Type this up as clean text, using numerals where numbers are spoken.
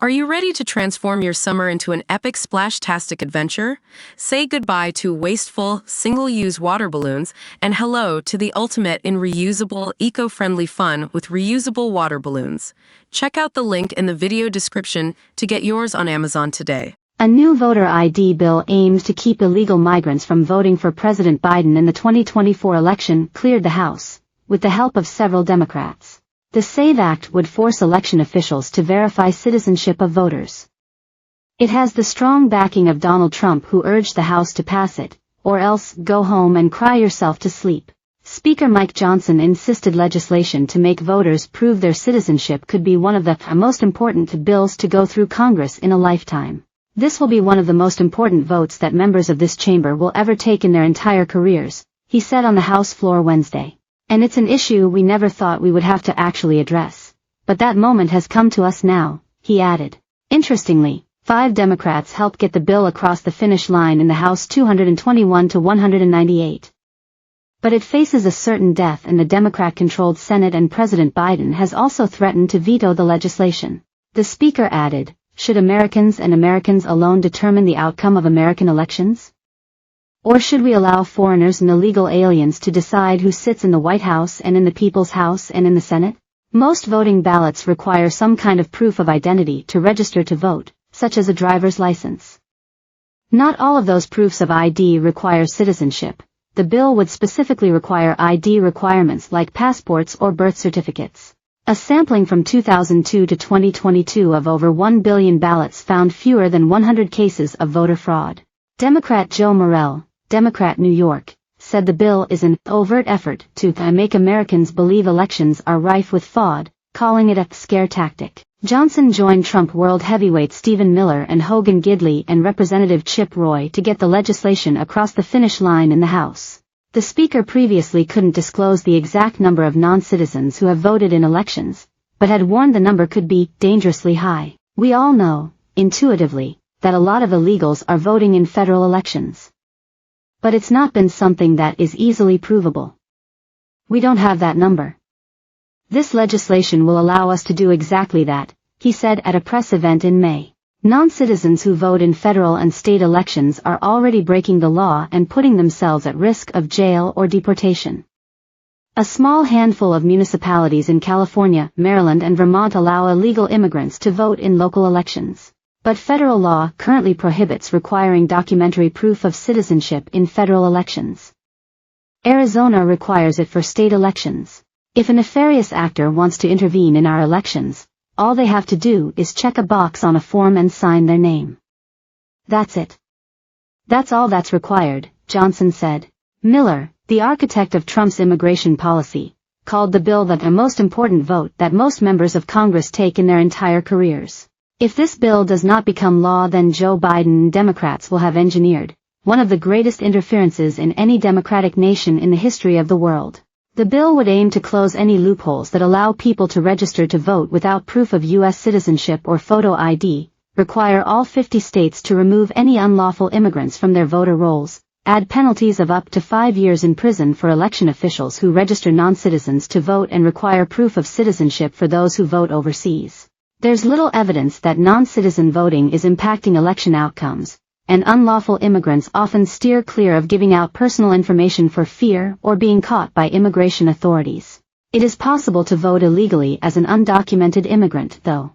Are you ready to transform your summer into an epic splash-tastic adventure? Say goodbye to wasteful, single-use water balloons and hello to the ultimate in reusable, eco-friendly fun with reusable water balloons. Check out the link in the video description to get yours on Amazon today. A new voter ID bill aims to keep illegal migrants from voting for President Biden in the 2024 election cleared the House, with the help of several Democrats. The SAVE Act would force election officials to verify citizenship of voters. It has the strong backing of Donald Trump, who urged the House to pass it, or else go home and cry yourself to sleep. Speaker Mike Johnson insisted legislation to make voters prove their citizenship could be one of the most important bills to go through Congress in a lifetime. This will be one of the most important votes that members of this chamber will ever take in their entire careers, he said on the House floor Wednesday. And it's an issue we never thought we would have to actually address. But that moment has come to us now, he added. Interestingly, 5 Democrats helped get the bill across the finish line in the House 221 to 198. But it faces a certain death in the Democrat-controlled Senate, and President Biden has also threatened to veto the legislation. The Speaker added, "Should Americans and Americans alone determine the outcome of American elections? Or should we allow foreigners and illegal aliens to decide who sits in the White House and in the People's House and in the Senate? Most voting ballots require some kind of proof of identity to register to vote, such as a driver's license. Not all of those proofs of ID require citizenship. The bill would specifically require ID requirements like passports or birth certificates." A sampling from 2002 to 2022 of over 1 billion ballots found fewer than 100 cases of voter fraud. Democrat Joe Morell, Democrat New York, said the bill is an overt effort to make Americans believe elections are rife with fraud, calling it a scare tactic. Johnson joined Trump world heavyweight Stephen Miller and Hogan Gidley and Representative Chip Roy to get the legislation across the finish line in the House. The Speaker previously couldn't disclose the exact number of non-citizens who have voted in elections, but had warned the number could be dangerously high. "We all know, intuitively, that a lot of illegals are voting in federal elections. But it's not been something that is easily provable. We don't have that number. This legislation will allow us to do exactly that," he said at a press event in May. Non-citizens who vote in federal and state elections are already breaking the law and putting themselves at risk of jail or deportation. A small handful of municipalities in California, Maryland, and Vermont allow illegal immigrants to vote in local elections. But federal law currently prohibits requiring documentary proof of citizenship in federal elections. Arizona requires it for state elections. If a nefarious actor wants to intervene in our elections, all they have to do is check a box on a form and sign their name. That's it. That's all that's required, Johnson said. Miller, the architect of Trump's immigration policy, called the bill the most important vote that most members of Congress take in their entire careers. If this bill does not become law, then Joe Biden and Democrats will have engineered one of the greatest interferences in any democratic nation in the history of the world. The bill would aim to close any loopholes that allow people to register to vote without proof of U.S. citizenship or photo ID, require all 50 states to remove any unlawful immigrants from their voter rolls, add penalties of up to 5 years in prison for election officials who register non-citizens to vote, and require proof of citizenship for those who vote overseas. There's little evidence that non-citizen voting is impacting election outcomes, and unlawful immigrants often steer clear of giving out personal information for fear or being caught by immigration authorities. It is possible to vote illegally as an undocumented immigrant, though.